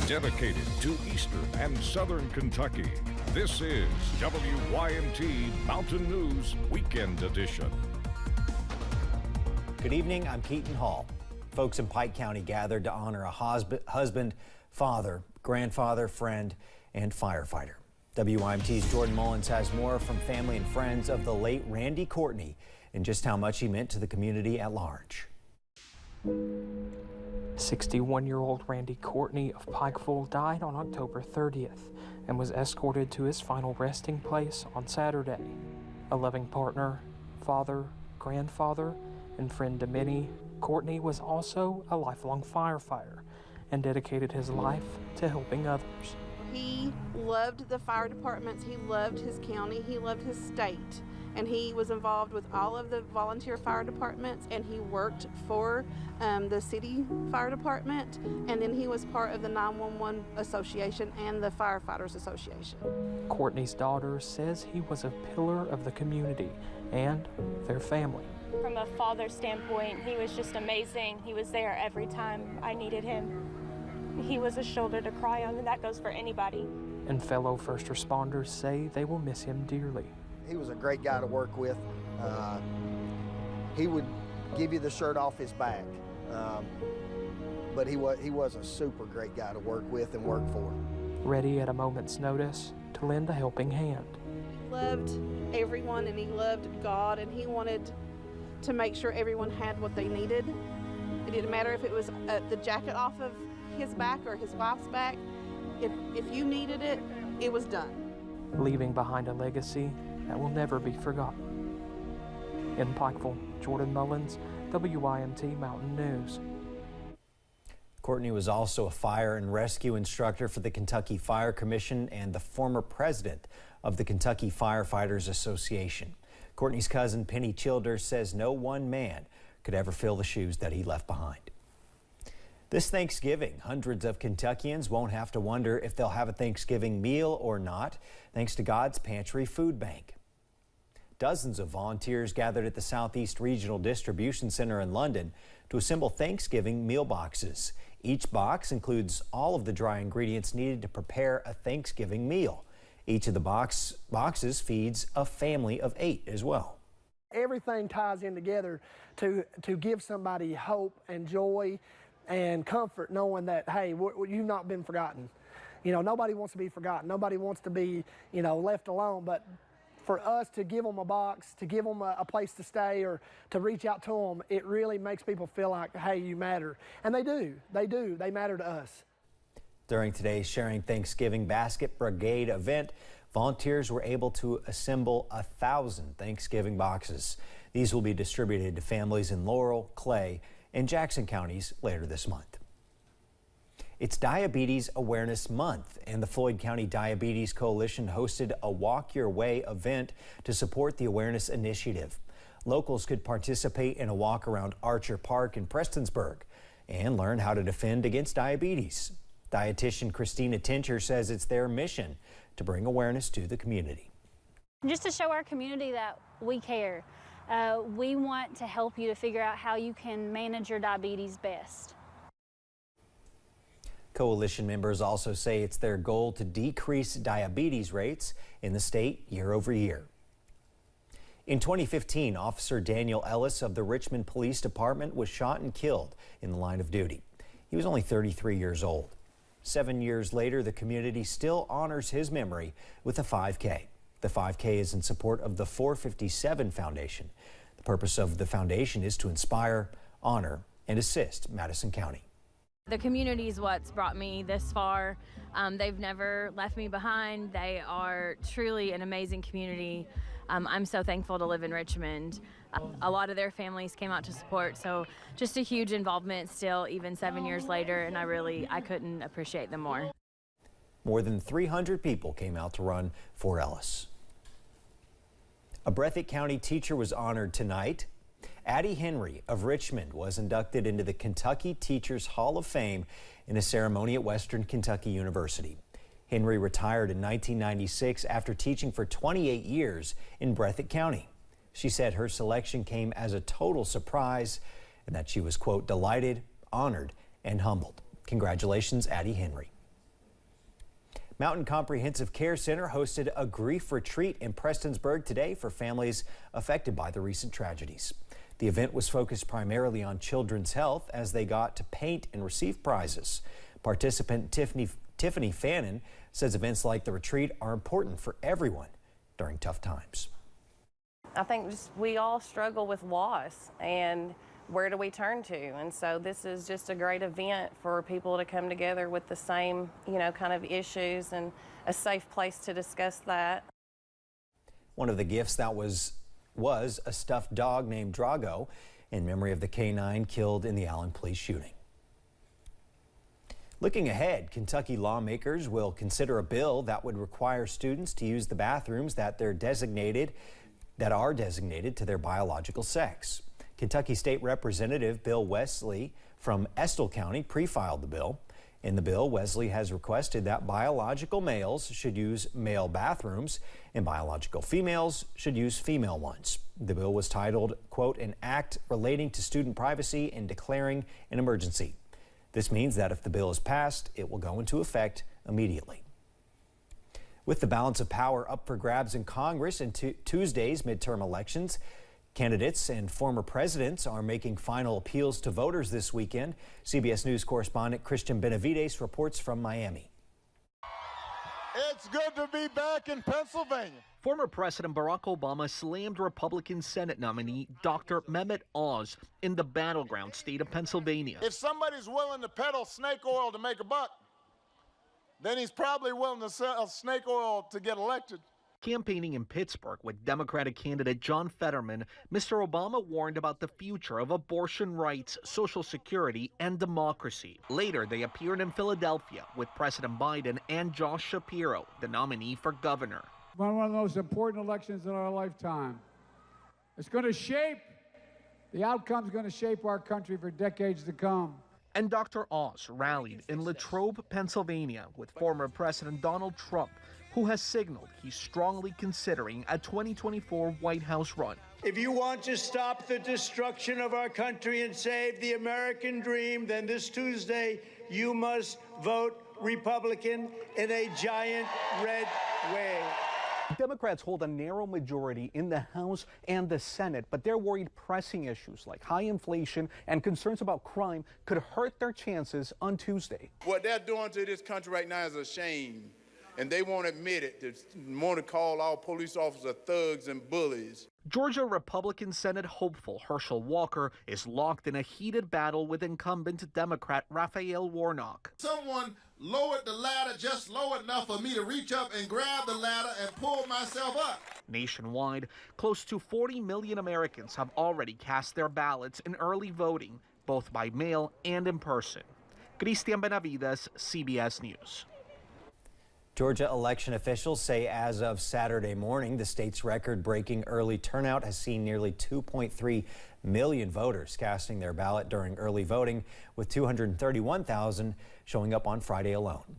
Dedicated to Eastern and Southern Kentucky, this is WYMT Mountain News Weekend Edition. Good evening, I'm Keaton Hall. Folks in Pike County gathered to honor a husband, father, grandfather, friend, and firefighter. WYMT's Jordan Mullins has more from family and friends of the late Randy Courtney and just how much he meant to the community at large. 61-year-old Randy Courtney of Pikeville died on October 30th and was escorted to his final resting place on Saturday. A loving partner, father, grandfather, and friend to many, Courtney was also a lifelong firefighter and dedicated his life to helping others. He loved the fire departments, he loved his county, he loved his state, and he was involved with all of the volunteer fire departments, and he worked for the city fire department, and then he was part of the 911 Association and the Firefighters Association. Courtney's daughter says he was a pillar of the community and their family. From a father standpoint, he was just amazing. He was there every time I needed him. He was a shoulder to cry on, and that goes for anybody. And fellow first responders say they will miss him dearly. He was a great guy to work with. He would give you the shirt off his back, but he was a super great guy to work with and work for. Ready at a moment's notice to lend a helping hand. He loved everyone, and he loved God, and he wanted to make sure everyone had what they needed. It didn't matter if it was the jacket off of his back or his wife's back. If you needed it, it was done. Leaving behind a legacy that will never be forgotten. In Pikeville, Jordan Mullins, WYMT Mountain News. Courtney was also a fire and rescue instructor for the Kentucky Fire Commission and the former president of the Kentucky Firefighters Association. Courtney's cousin Penny Childers says no one man could ever fill the shoes that he left behind. This Thanksgiving, hundreds of Kentuckians won't have to wonder if they'll have a Thanksgiving meal or not, thanks to God's Pantry food bank. Dozens of volunteers gathered at the Southeast Regional Distribution Center in London to assemble Thanksgiving meal boxes. Each box includes all of the dry ingredients needed to prepare a Thanksgiving meal. Each of the boxes feeds a family of 8 as well. Everything ties in together to give somebody hope and joy and comfort, knowing that, hey, you've not been forgotten. You know, nobody wants to be forgotten. Nobody wants to be, left alone. But for us to give them a box, to give them a place to stay, or to reach out to them, it really makes people feel like, hey, you matter. And they do. They matter to us. During today's Sharing Thanksgiving Basket Brigade event, volunteers were able to assemble 1,000 Thanksgiving boxes. These will be distributed to families in Laurel, Clay, and Jackson counties later this month. It's Diabetes Awareness Month, and the Floyd County Diabetes Coalition hosted a Walk Your Way event to support the awareness initiative. Locals could participate in a walk around Archer Park in Prestonsburg and learn how to defend against diabetes. Dietitian Christina Tincher says it's their mission to bring awareness to the community. Just to show our community that we care. We want to help you to figure out how you can manage your diabetes best. Coalition members also say it's their goal to decrease diabetes rates in the state year over year. In 2015, Officer Daniel Ellis of the Richmond Police Department was shot and killed in the line of duty. He was only 33 years old. 7 years later, the community still honors his memory with a 5K. The 5K is in support of the 457 Foundation. The purpose of the foundation is to inspire, honor, and assist Madison County. The community is what's brought me this far. They've never left me behind. They are truly an amazing community. I'm so thankful to live in Richmond. A lot of their families came out to support, so just a huge involvement still, even 7 years later, and I couldn't appreciate them more. More than 300 people came out to run for Ellis. A Breathitt County teacher was honored tonight. Addie Henry of Richmond was inducted into the Kentucky Teachers Hall of Fame in a ceremony at Western Kentucky University. Henry retired in 1996 after teaching for 28 years in Breathitt County. She said her selection came as a total surprise and that she was, quote, delighted, honored, and humbled. Congratulations, Addie Henry. Mountain Comprehensive Care Center hosted a grief retreat in Prestonsburg today for families affected by the recent tragedies. The event was focused primarily on children's health as they got to paint and receive prizes. Participant Tiffany Fannin says events like the retreat are important for everyone during tough times. I think we all struggle with loss, and where do we turn to? And so this is just a great event for people to come together with the same, kind of issues, and a safe place to discuss that. One of the gifts that was a stuffed dog named Drago in memory of the K-9 killed in the Allen police shooting. Looking ahead, Kentucky lawmakers will consider a bill that would require students to use the bathrooms that are designated to their biological sex. Kentucky State Representative Bill Wesley from Estill County pre-filed the bill. In the bill, Wesley has requested that biological males should use male bathrooms and biological females should use female ones. The bill was titled, quote, "An Act Relating to Student Privacy and Declaring an Emergency." This means that if the bill is passed, it will go into effect immediately. With the balance of power up for grabs in Congress in Tuesday's midterm elections, candidates and former presidents are making final appeals to voters this weekend. CBS News correspondent Christian Benavides reports from Miami. It's good to be back in Pennsylvania. Former President Barack Obama slammed Republican Senate nominee Dr. Mehmet Oz in the battleground state of Pennsylvania. If somebody's willing to peddle snake oil to make a buck, then he's probably willing to sell snake oil to get elected. Campaigning in Pittsburgh with Democratic candidate John Fetterman, Mr. Obama warned about the future of abortion rights, Social Security, and democracy. Later, they appeared in Philadelphia with President Biden and Josh Shapiro, the nominee for governor. One of the most important elections in our lifetime. It's going to shape, the outcome's going to shape our country for decades to come. And Dr. Oz rallied in Latrobe, Pennsylvania with former President Donald Trump, who has signaled he's strongly considering a 2024 White House run. If you want to stop the destruction of our country and save the American dream, then this Tuesday you must vote Republican in a giant red wave. Democrats hold a narrow majority in the House and the Senate, but they're worried pressing issues like high inflation and concerns about crime could hurt their chances on Tuesday. What they're doing to this country right now is a shame, and they won't admit it. They want to call all police officers thugs and bullies. Georgia Republican Senate hopeful Herschel Walker is locked in a heated battle with incumbent Democrat Raphael Warnock. Someone lowered the ladder just low enough for me to reach up and grab the ladder and pull myself up. Nationwide, close to 40 million Americans have already cast their ballots in early voting, both by mail and in person. Christian Benavides, CBS News. Georgia election officials say as of Saturday morning, the state's record-breaking early turnout has seen nearly 2.3 million voters casting their ballot during early voting, with 231,000 showing up on Friday alone.